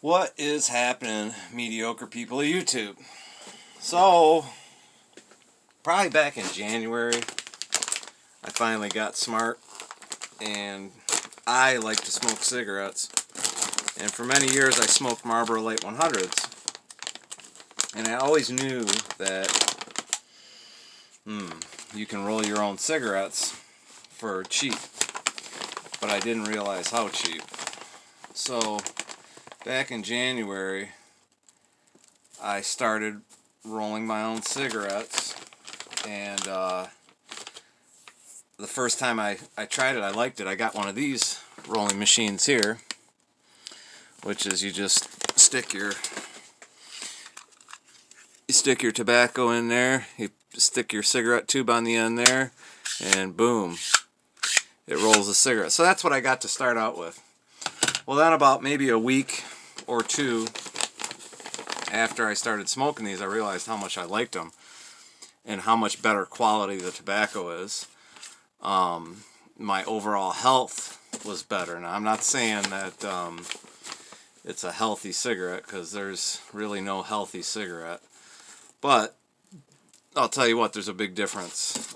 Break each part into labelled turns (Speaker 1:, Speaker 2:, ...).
Speaker 1: What is happening, mediocre people of YouTube? So, probably back in January, I finally got smart, and I like to smoke cigarettes. And for many years, I smoked Marlboro Light 100s, and I always knew that you can roll your own cigarettes for cheap, but I didn't realize how cheap. So, back in January, I started rolling my own cigarettes, and the first time I tried it, I liked it. I got one of these rolling machines here, which is you just stick your tobacco in there, you stick your cigarette tube on the end there, and boom, it rolls a cigarette. So that's what I got to start out with. Well, then about maybe a week or two after I started smoking these, I realized how much I liked them and how much better quality the tobacco is. My overall health was better. Now, I'm not saying that it's a healthy cigarette, because there's really no healthy cigarette. But I'll tell you what, there's a big difference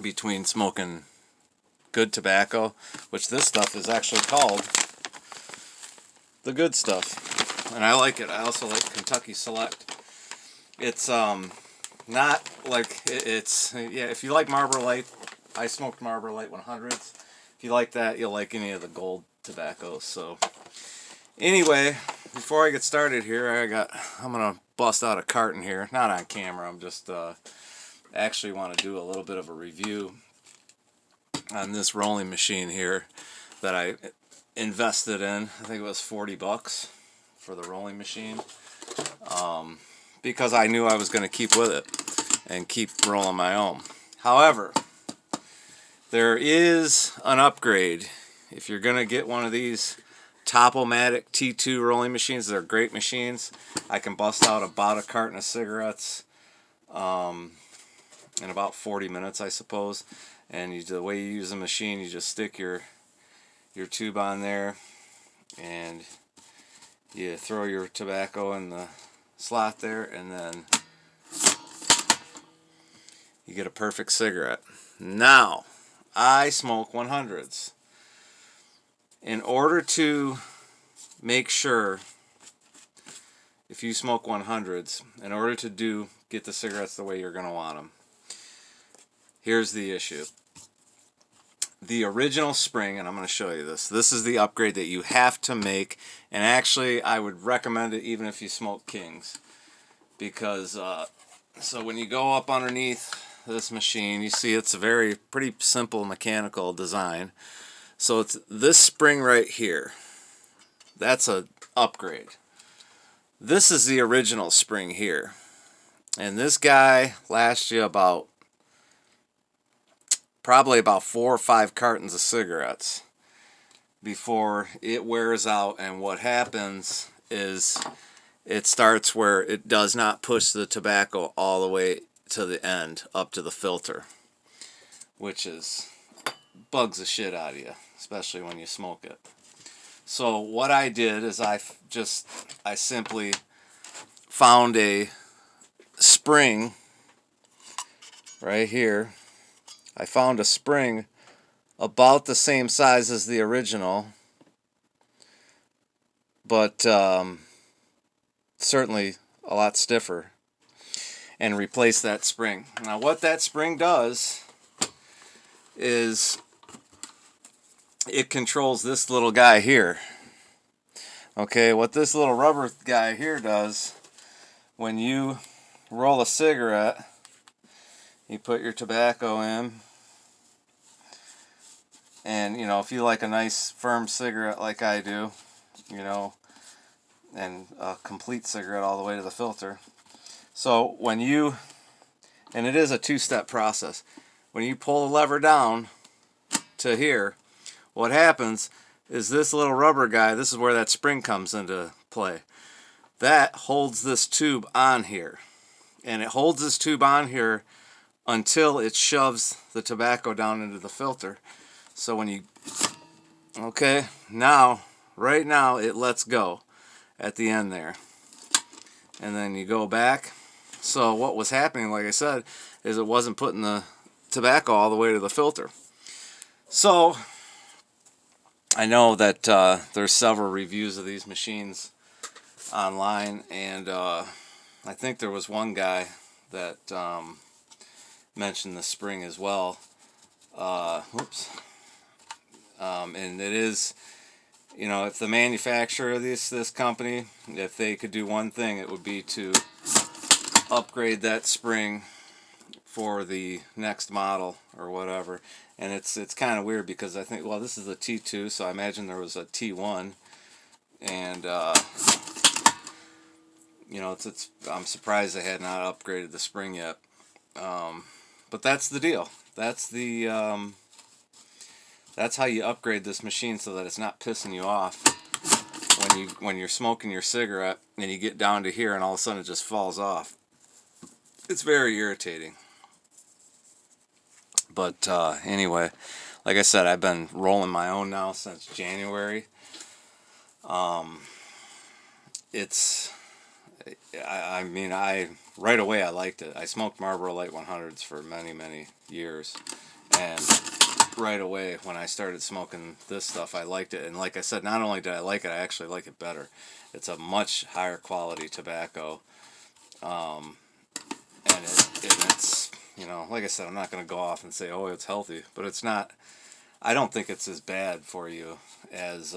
Speaker 1: between smoking good tobacco, which this stuff is actually called the good stuff, and I like it. I also like Kentucky Select. It's not like it's yeah. If you like Marlboro Light, I smoked Marlboro Light 100s. If you like that, you'll like any of the gold tobaccos. So anyway, before I get started here, I'm gonna bust out a carton here. Not on camera. I'm just actually want to do a little bit of a review on this rolling machine here that I invested in. I think it was $40 for the rolling machine, because I knew I was going to keep with it and keep rolling my own. However, there is an upgrade. If you're going to get one of these Top-O-Matic T2 rolling machines, they're great machines. I can bust out about a carton of cigarettes in about 40 minutes, I suppose. And the way you use the machine, you just stick your tube on there, and you throw your tobacco in the slot there, and then you get a perfect cigarette. Now, I smoke 100s. In order to make sure, if you smoke 100s, in order to get the cigarettes the way you're going to want them, here's the issue. The original spring, and I'm going to show you this. This is the upgrade that you have to make, and actually I would recommend it even if you smoke Kings, because so when you go up underneath this machine, you see it's a pretty simple mechanical design. So it's this spring right here. That's an upgrade. This is the original spring here, and this guy lasts you probably about 4 or 5 cartons of cigarettes before it wears out. And what happens is it starts where it does not push the tobacco all the way to the end up to the filter, which bugs the shit out of you, especially when you smoke it. So what I did is I simply found a spring right here. I found a spring about the same size as the original, but certainly a lot stiffer, and replaced that spring. Now what that spring does is it controls this little guy here. Okay, what this little rubber guy here does, when you roll a cigarette, you put your tobacco in, and if you like a nice firm cigarette like I do, and a complete cigarette all the way to the filter. So and it is a 2-step process. When you pull the lever down to here, what happens is this little rubber guy, this is where that spring comes into play, that holds this tube on here, and it holds this tube on here until it shoves the tobacco down into the filter. So when you, okay, now right now it lets go at the end there. And then you go back. So what was happening, like I said, is it wasn't putting the tobacco all the way to the filter. So I know that there's several reviews of these machines online, and I think there was one guy that mentioned the spring as well. And it is, you know, if the manufacturer of this company, if they could do one thing, it would be to upgrade that spring for the next model or whatever. And it's kind of weird because I think, well, this is a T2, so I imagine there was a T1, and you know, I'm surprised they had not upgraded the spring yet. But that's the deal. That's how you upgrade this machine so that it's not pissing you off when you're smoking your cigarette and you get down to here and all of a sudden it just falls off. It's very irritating. But anyway, like I said, I've been rolling my own now since January. I mean, right away I liked it. I smoked Marlboro Light 100s for many, many years, and right away when I started smoking this stuff, I liked it. And like I said, not only did I like it, I actually like it better. It's a much higher quality tobacco, and it's, you know, like I said, I'm not going to go off and say, oh, it's healthy, but it's not. I don't think it's as bad for you as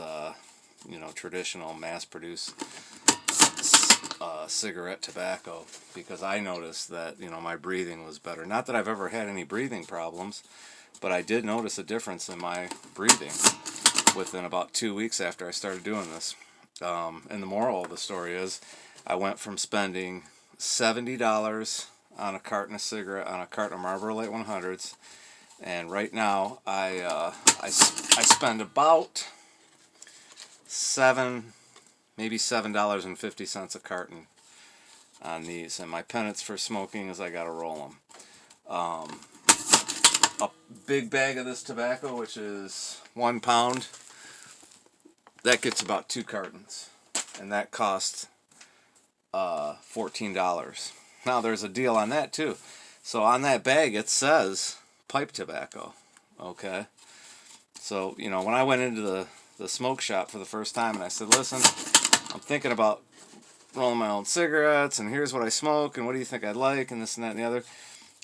Speaker 1: you know, traditional mass-produced cigarette tobacco, because I noticed that, you know, my breathing was better. Not that I've ever had any breathing problems, but I did notice a difference in my breathing within about 2 weeks after I started doing this. And the moral of the story is, I went from spending $70 on a carton of cigarette, on a carton of Marlboro Light 100s, and right now I spend about maybe $7.50 a carton on these, and my penance for smoking is I gotta roll them. A big bag of this tobacco, which is 1 pound, that gets about 2 cartons, and that costs $14. Now there's a deal on that too. So on that bag it says pipe tobacco. Okay, so, you know, when I went into the smoke shop for the first time and I said, listen, I'm thinking about rolling my own cigarettes, and here's what I smoke, and what do you think I'd like, and this and that and the other,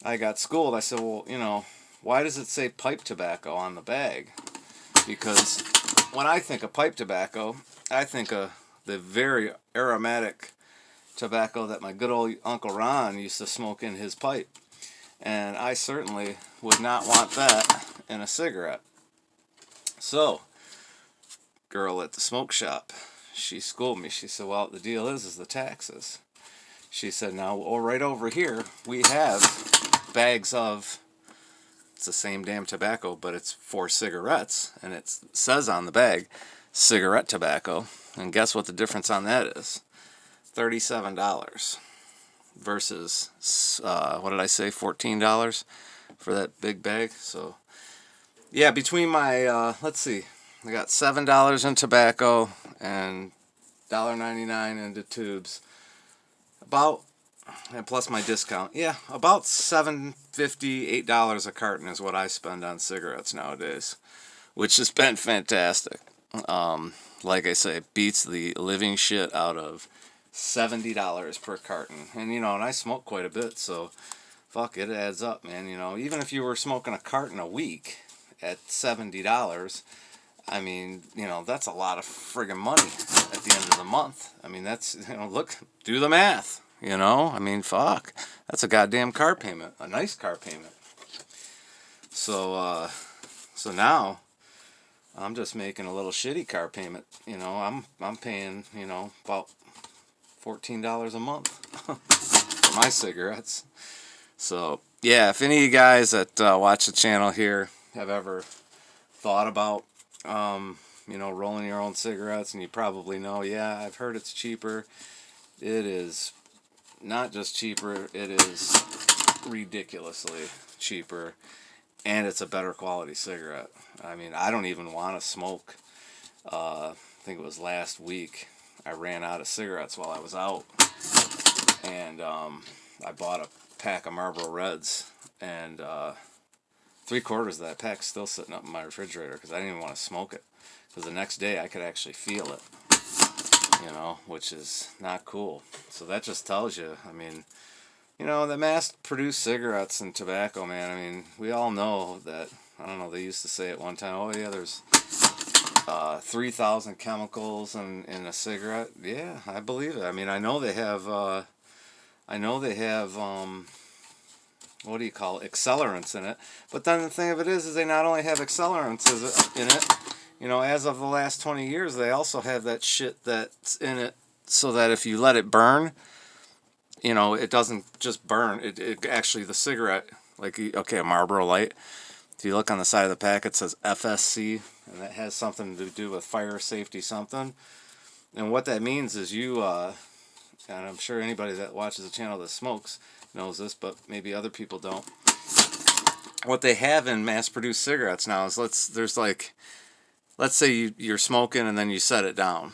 Speaker 1: I got schooled. I said, well, you know, why does it say pipe tobacco on the bag? Because when I think of pipe tobacco, I think of the very aromatic tobacco that my good old Uncle Ron used to smoke in his pipe. And I certainly would not want that in a cigarette. So, girl at the smoke shop, she schooled me. She said, well, the deal is the taxes. She said, now, right over here, we have bags of, it's the same damn tobacco, but it's for cigarettes, and it says on the bag, cigarette tobacco. And guess what the difference on that is? $37 versus, what did I say, $14 for that big bag. So, yeah, between my, let's see, I got $7 in tobacco and $1.99 into tubes. About, and plus my discount, yeah, about $7.50, $8 a carton is what I spend on cigarettes nowadays, which has been fantastic. Like I say, it beats the living shit out of $70 per carton. And, you know, and I smoke quite a bit, so fuck, it adds up, man. You know, even if you were smoking a carton a week at $70, I mean, you know, that's a lot of friggin' money at the end of the month. I mean, that's, you know, look, do the math, you know? I mean, fuck, that's a goddamn car payment, a nice car payment. So, so now I'm just making a little shitty car payment. You know, I'm paying, you know, about $14 a month for my cigarettes. So, yeah, if any of you guys that watch the channel here have ever thought about, you know, rolling your own cigarettes, and you probably know, yeah, I've heard it's cheaper. It is not just cheaper, it is ridiculously cheaper, and it's a better quality cigarette. I mean, I don't even want to smoke think it was last week, I ran out of cigarettes while I was out, and I bought a pack of Marlboro Reds, and 3/4 of that pack's still sitting up in my refrigerator because I didn't even want to smoke it, because the next day I could actually feel it, you know, which is not cool. So that just tells you, I mean, you know, the mass-produced cigarettes and tobacco, man, I mean, we all know that, I don't know, they used to say at one time, oh yeah, there's 3,000 chemicals in a cigarette. Yeah, I believe it. I mean, I know they have, what do you call it, accelerants in it. But then the thing of it is they not only have accelerants in it, you know, as of the last 20 years, they also have that shit that's in it so that if you let it burn, you know, it doesn't just burn. It actually, the cigarette, like, okay, a Marlboro Light, if you look on the side of the pack, it says FSC, and that has something to do with fire safety something. And what that means is you, and I'm sure anybody that watches the channel that smokes knows this, but maybe other people don't. What they have in mass-produced cigarettes now is, let's say you're smoking and then you set it down.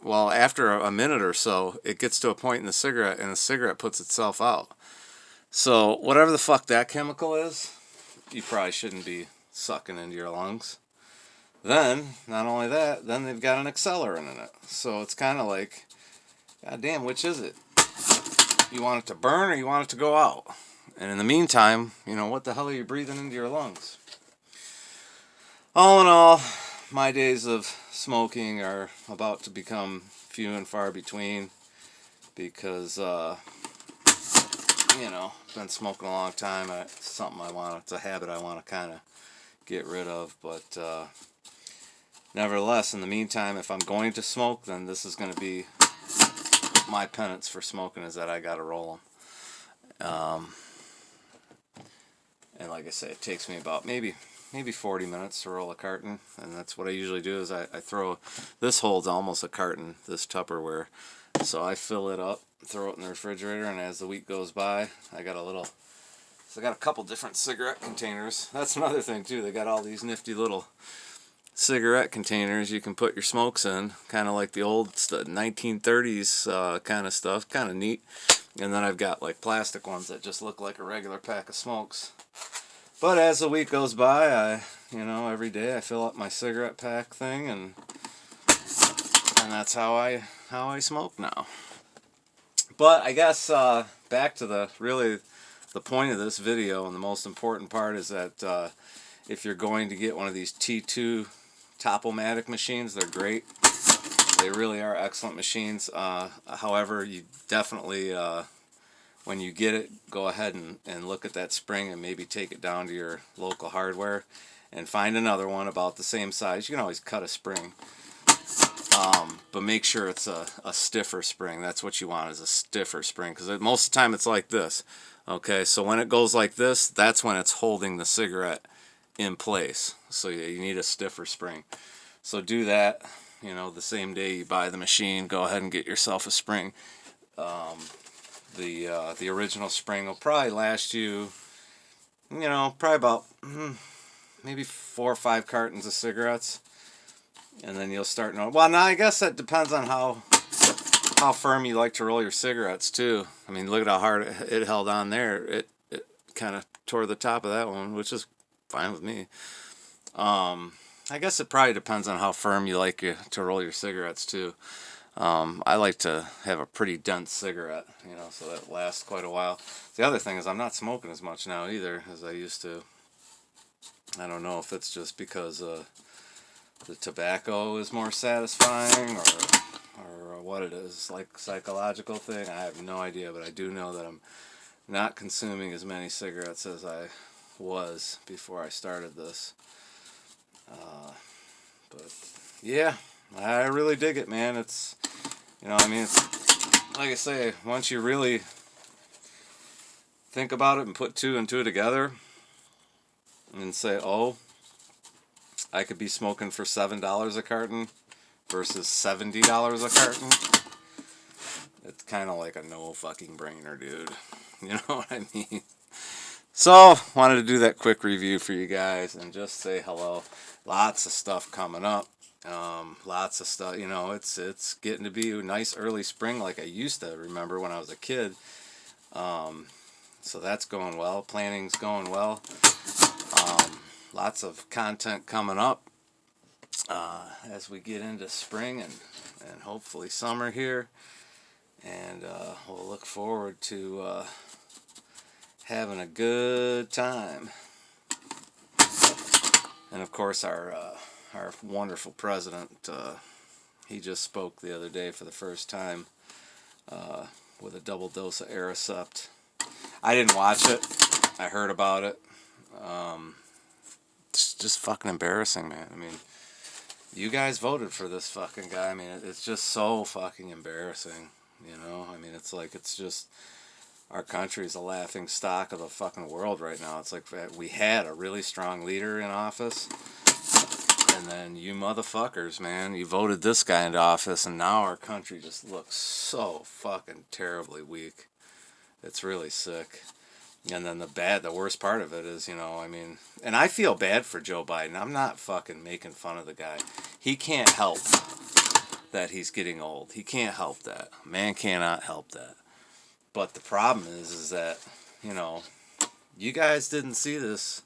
Speaker 1: Well, after a minute or so, it gets to a point in the cigarette, and the cigarette puts itself out. So whatever the fuck that chemical is, you probably shouldn't be sucking into your lungs. Then, not only that, then they've got an accelerant in it. So it's kind of like, God damn, which is it? You want it to burn or you want it to go out? And in the meantime, you know, what the hell are you breathing into your lungs? All in all, my days of smoking are about to become few and far between, because, you know, been smoking a long time. It's something it's a habit I want to kind of get rid of. But nevertheless, in the meantime, if I'm going to smoke, then this is going to be my penance for smoking, is that I got to roll them. And like I say, it takes me about maybe 40 minutes to roll a carton, and that's what I usually do. Is I throw, this holds almost a carton, this Tupperware, so I fill it up, throw it in the refrigerator, and as the week goes by, I got a couple different cigarette containers. That's another thing too. They got all these nifty little cigarette containers you can put your smokes in, kind of like the old 1930s kind of stuff, kind of neat. And then I've got like plastic ones that just look like a regular pack of smokes. But as the week goes by, you know, every day I fill up my cigarette pack thing, and that's how I smoke now. But I guess back to the point of this video, and the most important part is that if you're going to get one of these T2 Top-O-Matic machines, they're great. They really are excellent machines. However, you definitely, when you get it, go ahead and look at that spring and maybe take it down to your local hardware and find another one about the same size. You can always cut a spring, but make sure it's a stiffer spring. That's what you want, is a stiffer spring, because most of the time it's like this. Okay, so when it goes like this, that's when it's holding the cigarette in place. So you need a stiffer spring. So do that, you know, the same day you buy the machine, go ahead and get yourself a spring. The original spring will probably last you, you know, probably about maybe 4 or 5 cartons of cigarettes, and then you'll start knowing. Well, now I guess that depends on how firm you like to roll your cigarettes too. I mean, look at how hard it held on there. It kind of tore the top of that one, which is fine with me. I guess it probably depends on how firm you like to roll your cigarettes too. I like to have a pretty dense cigarette, you know, so that lasts quite a while. The other thing is I'm not smoking as much now either as I used to. I don't know if it's just because the tobacco is more satisfying, or what it is, like psychological thing. I have no idea, but I do know that I'm not consuming as many cigarettes as I was before I started this. But yeah, I really dig it, man. It's, you know, I mean, it's, like I say, once you really think about it and put 2 and 2 together and say, oh, I could be smoking for $7 a carton versus $70 a carton, it's kind of like a no fucking brainer, dude. You know what I mean? So, wanted to do that quick review for you guys and just say hello. Lots of stuff coming up. Lots of stuff, you know, it's getting to be a nice early spring like I used to remember when I was a kid. So that's going well. Planning's going well. Lots of content coming up as we get into spring and hopefully summer here. And we'll look forward to having a good time. And of course, our wonderful president, he just spoke the other day for the first time with a double dose of Aricept. I didn't watch it. I heard about it. It's just fucking embarrassing, man. I mean, you guys voted for this fucking guy. I mean, it's just so fucking embarrassing. You know, I mean, it's like, it's just, our country is a laughing stock of the fucking world right now. It's like we had a really strong leader in office, and then you motherfuckers, man, you voted this guy into office, and now our country just looks so fucking terribly weak. It's really sick. And then the worst part of it is, you know, I mean, and I feel bad for Joe Biden. I'm not fucking making fun of the guy. He can't help that he's getting old. He can't help that. Man cannot help that. But the problem is that, you know, you guys didn't see this,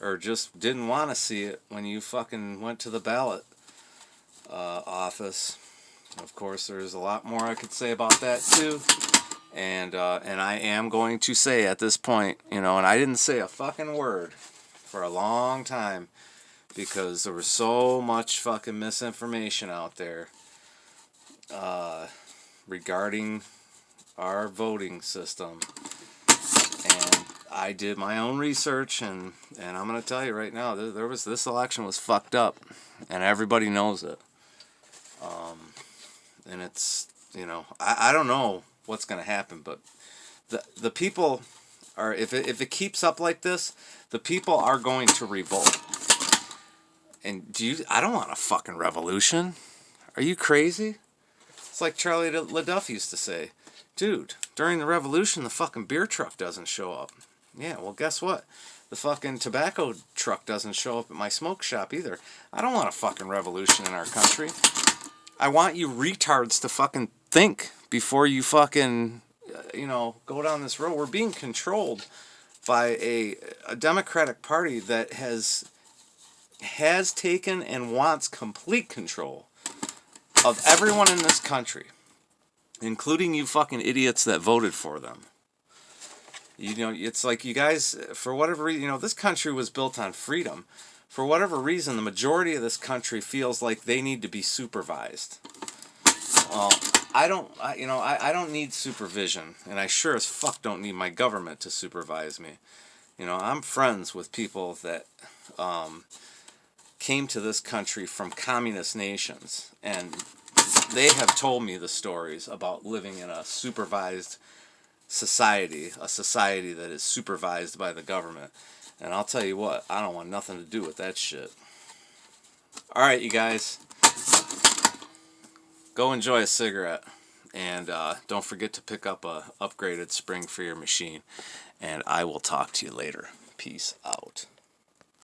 Speaker 1: or just didn't want to see it when you fucking went to the ballot office. Of course, there's a lot more I could say about that too. And I am going to say at this point, you know, and I didn't say a fucking word for a long time because there was so much fucking misinformation out there regarding our voting system. And I did my own research, and I'm going to tell you right now, this election was fucked up, and everybody knows it. And it's, you know, I don't know what's going to happen, but the people are, if it keeps up like this, the people are going to revolt. And I don't want a fucking revolution. Are you crazy? It's like Charlie LaDuff used to say, dude, during the revolution, the fucking beer truck doesn't show up. Yeah, well, guess what? The fucking tobacco truck doesn't show up at my smoke shop either. I don't want a fucking revolution in our country. I want you retards to fucking think before you fucking, you know, go down this road. We're being controlled by a Democratic Party that has taken and wants complete control of everyone in this country, including you fucking idiots that voted for them. You know, it's like you guys, for whatever reason, you know, this country was built on freedom. For whatever reason, the majority of this country feels like they need to be supervised. Well, I don't need supervision, and I sure as fuck don't need my government to supervise me. You know, I'm friends with people that came to this country from communist nations, and they have told me the stories about living in a supervised society, a society that is supervised by the government. And I'll tell you what, I don't want nothing to do with that shit. Alright, you guys. Go enjoy a cigarette. And don't forget to pick up a upgraded spring for your machine. And I will talk to you later. Peace out.